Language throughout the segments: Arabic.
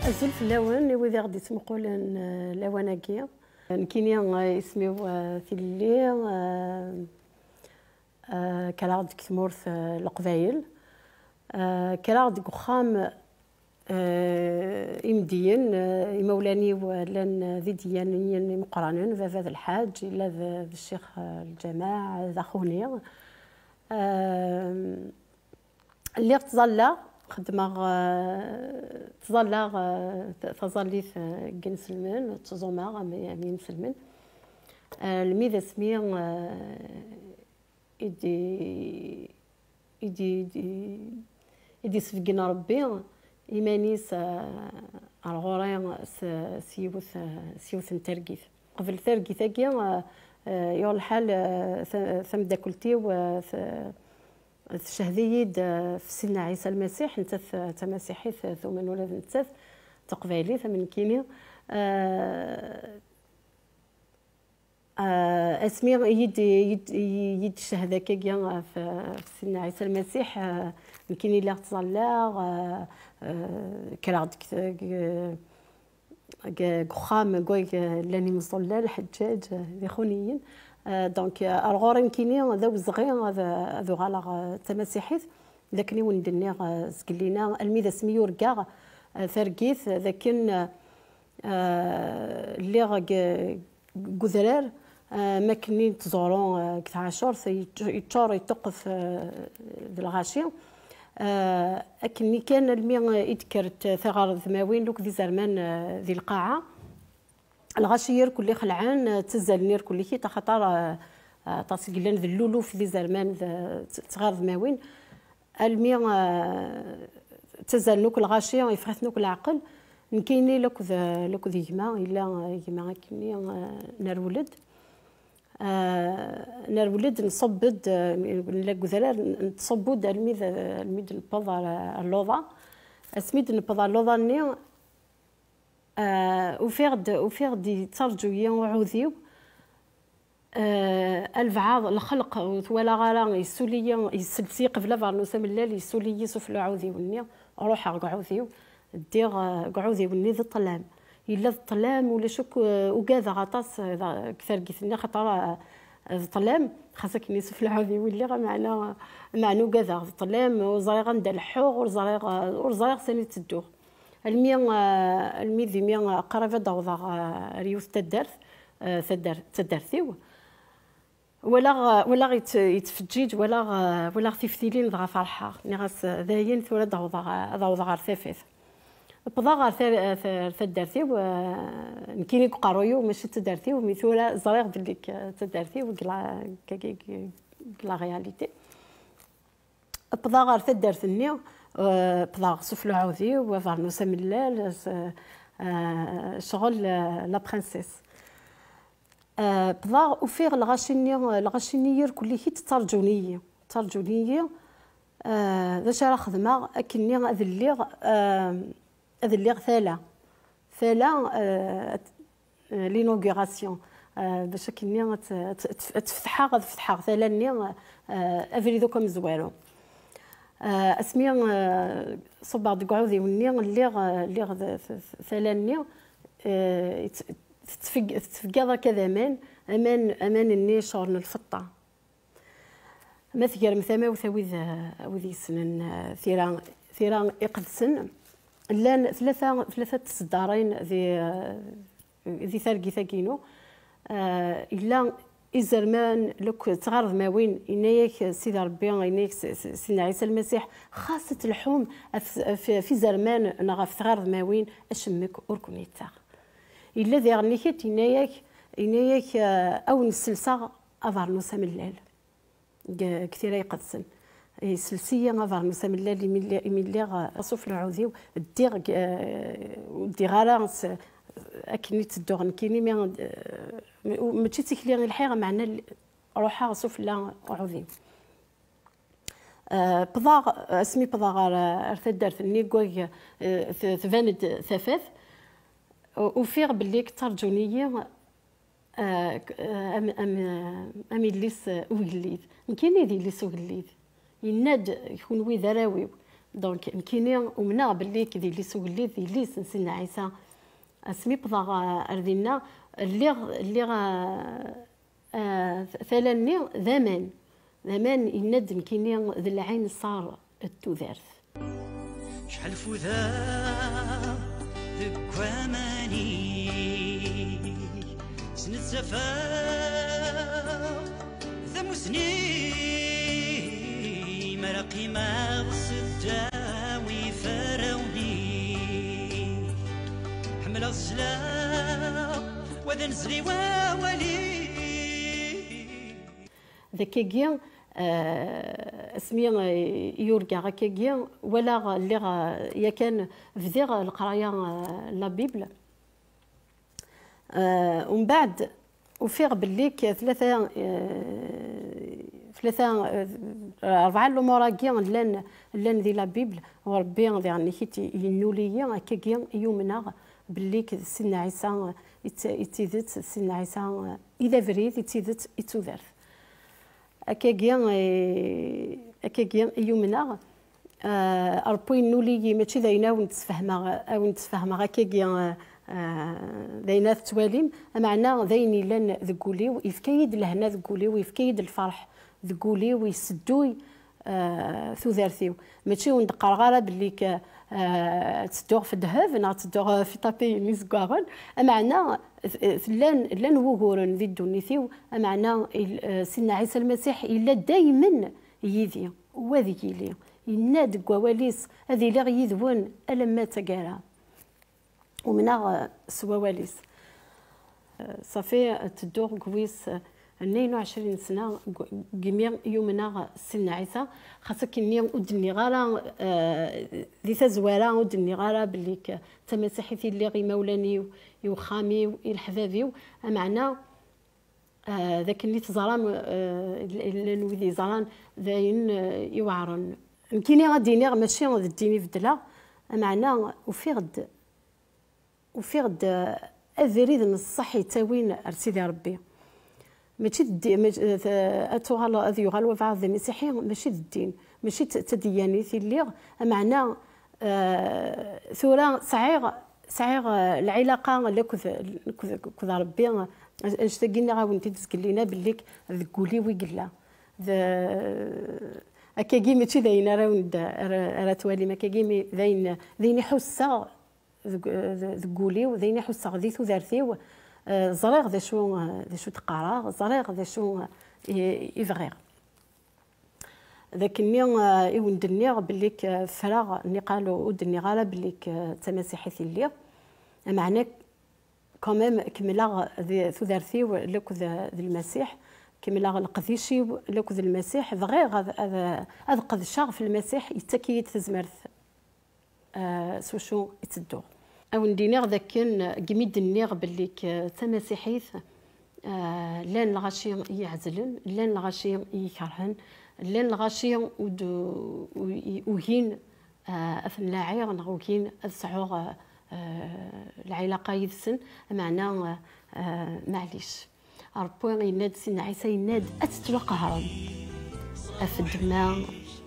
الزلف اللون وإذا غادي تمقولن لوناكي نكيني اسميو في الليل كلا ديك تمورث القبايل كلا ديك وخام إمديين إمولاني ولان ذي ديانيين مقرانين ذا الحاج إلا ذا الشيخ الجماع ذا خوني اللي تظل خدمة تظلي في كن سلمان تزوما مين سلمان الميذا سمي يدي سفقنا ربي إيمانيس الغورين سيوث نترقيث قبل ترقيث أكيا يو الحال ثم داكلتي الشهديد في سيدنا عيسى المسيح انت تمسيحي ثم ولاد انت تقبايلي ثمن كيني اسمي يد الشهاده كيا في سيدنا عيسى المسيح يمكن لا تصلى كلا ديك خام كوي لاني مصلى الحجاج ذي خونيين دونك الغورين كيني ذا وزغي ذو غالا تمسيحيت لكن وندني سكلينا الميذا سميو ركاغ ثرقيث لكن اللي غزرار ما كنين تزورون كتعاشر يتشور يتوقف بالغاشي اكني كان المي يذكرت ثغار ذماوين دوك ذي زرمان ذي القاعه الغاشير كل خلعان تزالنير كل شيء تخطر تصقلن ذي اللولو في ذي زرمان تغار ذماوين المي تزالنوك الغاشي يفرثنوك العقل نكيني لك ذي جما الا جما كني نرولد نصبد لك ذلال نصبود الميد البضع اللوضه اسميد البضع اللوضه ني وفيغد ترجويا وعوذيو الفعاض الخلق ولا غرا يسوليا يسلسي قبل فارنوسا ملال يسولي يسوف العوذيو ني روح عوذيو دير عوذيو ني ذا الطلام الا الظلام ولا شك وكذا غطاس كثر قيثنا خطر الظلام خاصك نيسف العودي واللي غا معنا كذا الظلام وزريغه ندير الحوغ وزريغ ثاني تدوغ المي ذي مي قرابه دوضا ريوس تدرث تدرثيو ولا يتفجيج ولا تفتيلين ضغا فرحه نغاس ذاين ثورة دوضا ثافث بضا غير تدرتي نكيني قارويو ماشي تدرتي ومثولا زريغ ديك تدرتي وكلا رياليتي بضا غير تدرتني بضا سفلو عوذي وفارنوسا ملال شغل لا برانسيس بضا وفيغ الغاشينيير كل شيء ترجونيه باش راه خدمه اكني هذا اللي ثلا لينوغوراسيون باش كني تفتحها ثلا ني افريدو كوم زوالو اسمي صباغ دكعوذي وني اللي ثلا ني تفقا كذا امان الني شورن الفطه مثل مثما وذي سنن ثيران يقدسن لان ثلاثه تصدارين ذي ثرقي ثاكينو الا الزرمان لك تغرض ما وين اناياك سيدي ربي اناياك سيدنا عيسى المسيح خاصه اللحوم في زرمان نغاف تغرض ما وين اشمك وركونيتا الا ذي غنيكت اناياك او نسلسا افارنوسا ملال كثير يقدسن سلسيه نظر نسام اللي ملي صوف العوذي دير غالانس اكني تدوغ كيني ماشي تكلي الحيره معنا روحها صوف لا عوذي بضاغ اسمي بضاغ ارثدرت ني كوي ثفاند ثفاث وفيغ باللي ترجونيه ام ليس وجليد كاين يدي ليس وجليد يناد يكون وي ذراوي دونك نكيني ومنا باللي كذي اللي سولي ذي اللي سيدنا عيسى اسمي بضا اردينا اللي ثلاني ذمان يند نكيني ذي العين صار التوذرث شحال فذا ذك وماني سنت سفا ذمسني مرقي ما صداوي فروني حمل السلام وذا نزلي وولي ذكيجي اسمي يورجا كيجي ولا اللي يا كان في القرايه لا بيبل ومن بعد وفيغ بالليك ثلاثه أربعة الأموراكيا لان ذي لا بيبل وربي يعني كي ينولي كيجي يومنا بالليك سيدنا عيسى يتيذت سيدنا عيسى إذا فريد يتيذت يتوذرث أكاكيا يومنا ربي نولي ماشي داينا ونتفهمها أكاكيا داينا تواليم معنا دايني لان ذكولي ويفكيد لهنا ذكولي ويفكيد الفرح ذكولي ويسدوي ثوذرثيو ماشي وندقر غالا باللي تدوغ في الذهب نا تدوغ في طابي نيزكاغن معنا لان وغورن ذي دونيثيو معنا سيدنا عيسى المسيح الا دائما يذي وذيكي لي يناد كواليس هذه لا يذون الما تقارا ومنا سواليس صافي تدوغ كويس 22 سنه جميع يومنا سيدنا عيسى خاصك ني ودني غالا ذي تزواره ودني غالا باللي تمسيحي اللي غي مولاني وخامي والحبابي معنا ذاك اللي تزران الوذي زران ذاين يوعرن يمكن غاديني ماشي غاديني بدلا معنا وفيغد افريد من الصح تاوين ارسيدي ربي ماشي اتوغال هذه يغال وفعل المسيحي ماشي الدين ماشي تدياني في اللي معنا ثورة صعيغ العلاقه كذ ربي اشتاقينا غاونتي تسكلينا بالليك ذكولي ويقلا اكاكي ماشي داينا راه توالي ما كاكي ذاين حسا ذكولي وذاين حسا غدي ثوذرثي زريغ ذا شو تقرا زريغ ذا شو يفغير ذاك النيو يوندني بالليك فراغ ني قالوا ودني غالا بالليك تمسيحي اللي معنا كوميم كملا ثوذرثي لوك ذا المسيح كملا القديشي لوك ذا المسيح فغير هذا قد شغف المسيح يتكيد تزمرث سوشو يتدو او ندينيغ ذاك كان قميد النيغ بالليك تمسيحيث لان الغاشي يعزلن لان الغاشي يكرهن لان الغاشي وهين افنلاعي غنغوكين السعوغ العلاقه يدسن معنا معليش ربي يناد سيدنا عيسى يناد اتتلقى هرم في الدماء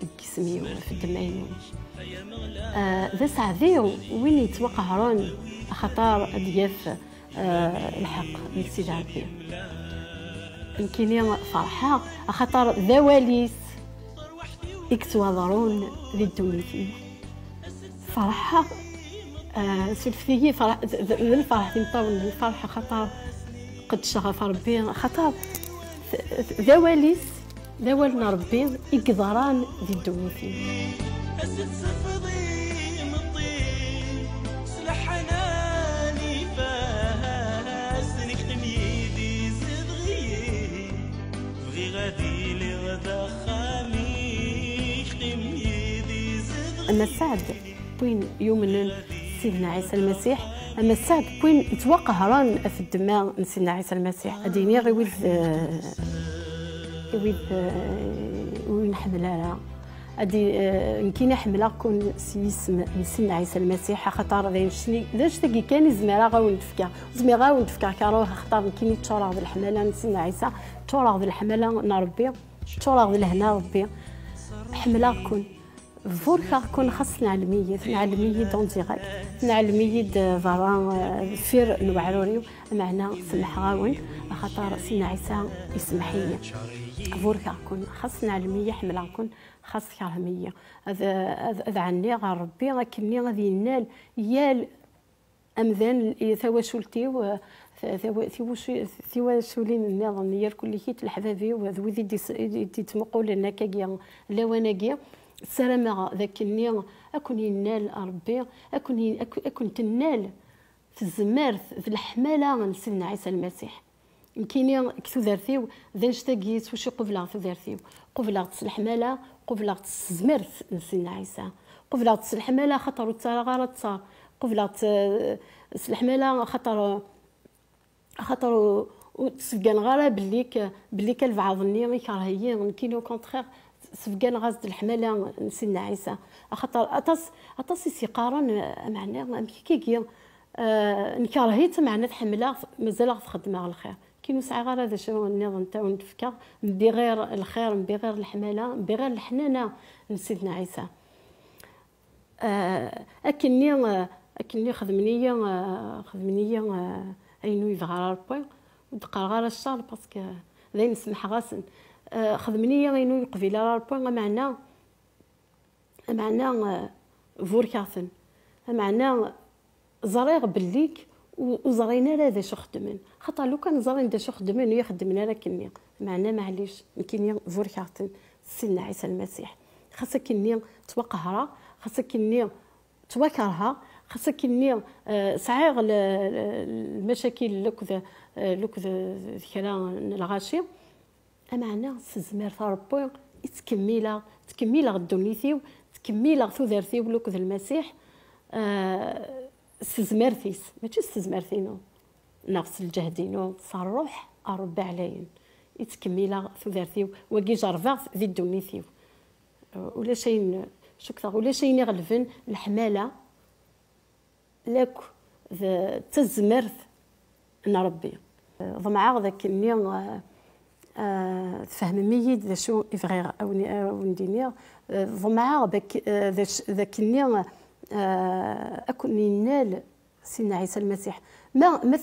الجسمي وفي الدماء ذا سعديو وين يتوقع هرون خطر دياف الحق من سيدي ربي يمكن فرحة خطر ذواليس اكتواضرون ذي الدنيا فرحة سلفتي فرح الفرح تنطون الفرحة خطر قد شغف ربي خطر ذوالنا ربي يقدران ذي الدنيا أما السعد وين يؤمن سيدنا عيسى المسيح أما السعد وين يتوقع هران في الدماء من سيدنا عيسى المسيح أديني غيويد وين حملها أدي يمكن حملها كون اسم سيدنا عيسى المسيح خاطر ذاش تاكي كان يزمرها غاون تفكا زميرا ونتفكر كاروه خاطر يمكن يتشورغ بالحمله من سيدنا عيسى تشورغ بالحمله نربي تشورغ بالهنا ربي حملها كون فوركا كون خاص نعلمية دون ديغاك نعلمية فران فير نوعروريو معنا سمح غاون خاطر سيدنا عيسى يسمح لي فوركا كون خاص نعلمية حملا كون خاص كرهمية هذا عني غير ربي غاكني غادي ينال يال امذان ثواشولتي ثواشولين النظام يال كل كيت الحبابي وذو ذي تمقول لنا كاكيا لا وناكيا السلامة ذاك النيل أكون ينال ربي أكون تنال في الزمارث في الحمالة نسلنا عيسى المسيح يمكن كثو ذارثيو ذا نشتاقيت وشي قبلة في ذارثيو قبلة الحمالة قبلة الزمارث نسلنا عيسى قبلة الحمالة خطر ترى غلط صار قبلة الحمالة خطر وتسقان غالا بلي كالبعض النيل كراهيين كينو كونتخير سفقان غاز الحمالة نسينا عيسى خاطر أطاس يسيقارن معنا كيكي نكرهيت معنا الحملة مازال تخدم على الخير كي نسعى غير هذا شنو النظام تاعو نتفكر بغير الخير بغير الحمالة بغير الحنانة نسينا عيسى أكني خدمنية أينو يفغر ربي ودقر غير الشهر باسكو ذا نسمح غاسن خدمني غينو يقبل ربي معنا فوركاثن معنا زريغ بليك وزرينا لا ذا شو خدمن خاطر لو كان زرين ذا شو خدمن ويخدمنا لكني معنا معليش يمكن فوركاثن سيدنا عيسى المسيح خاصك اني توقهرها خاصك اني توكرها خاصك اني صعيغ المشاكل لوك ذا الكلام الغاشي معنا سزمار ربي تكميلا الدنيثيو تكميلا ثوذرثيو لوك ذا المسيح سزمارثيس ماشي سزمارثينو نفس الجهدينو صار روح ربي عليين يتكميلا ثوذرثيو وكي جرفا ذي الدنيثيو ولا شيء شكثر ولا شيء يغلفن الحمالة لك تزمرث نربي ضمعا ذاك النيل تفهم ميد ذا شو يفغير او ندينير ضمعا ذاك النيل اكون ينال سيدنا عيسى المسيح ما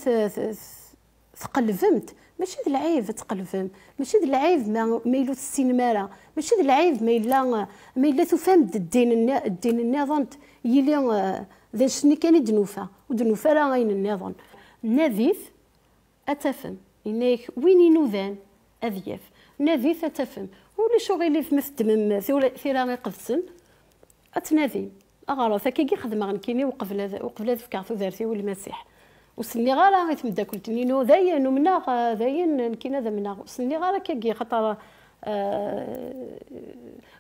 ثقلفمت ماشي ذا العيب تقلفم ماشي ذا العيب ما يلو السينما ماشي ذا العيب ما الا تفهم الدين النظام يلي ذا شني كان دنوفا ودنوفا راه غين النظام نذيث اتفهم انك وين ينوذان اذياف نذيث اتفهم ولا شغل في مفتمم ثيرا قفسن اتناذي اغرف كي خدمه غنكيني وقبل فكارتو ذارتي والمسيح وسني غالا غيتمدا قلت نينو ذاين ومنا ذاين كاين هذا منا سني غالا كي خاطر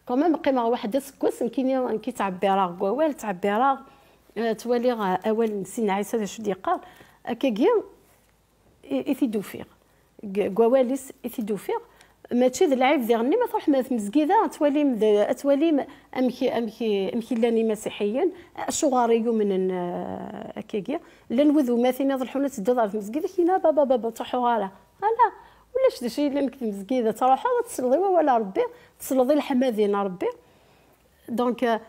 كمان قيمه واحد سكوس كاين كي تعبي راه كوال تعبي راه توالي اول سيدنا عيسى شو ديقال كي يثيدوفيق كواليس يثيدوفيق ماشي ذا العيب ذي غني ما تروح ما في مسكيده توالي امكي لاني مسيحيا شغاريو من كيكيا لان وذو مثلا ضلحونا تدار في مسكيده كاينه بابا تروحوا غالا لا ولاش داكشي الا في مسكيده تروحوا تصلي ولا ربي تصلي الحمادين ربي دونك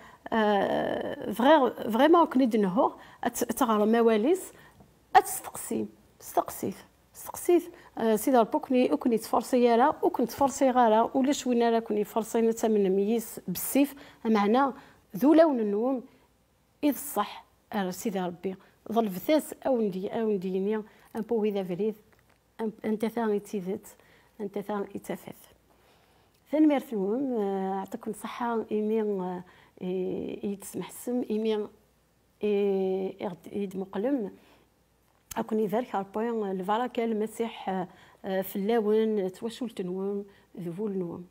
فريمون كني دنهو تغرى مواليس استقسيت سيدي ربي كوني تفرسي راه وكنت فرسي غالا ولا شوينا راه كوني فرسينا تمن ميس بالسيف معنا ذو لون النوم اذ الصح سيدي ربي ظل فثاس او نديني ان بو اذا فريد انت ثاني تيذت انت ثاني يتفث ثاني ميرثوم اعطيكم صحه ايمين يتسمح السم ايمين يد مقلم أكون ذلك ربي الفراكة المسيح في اللون توشل تنوم ذو النوم.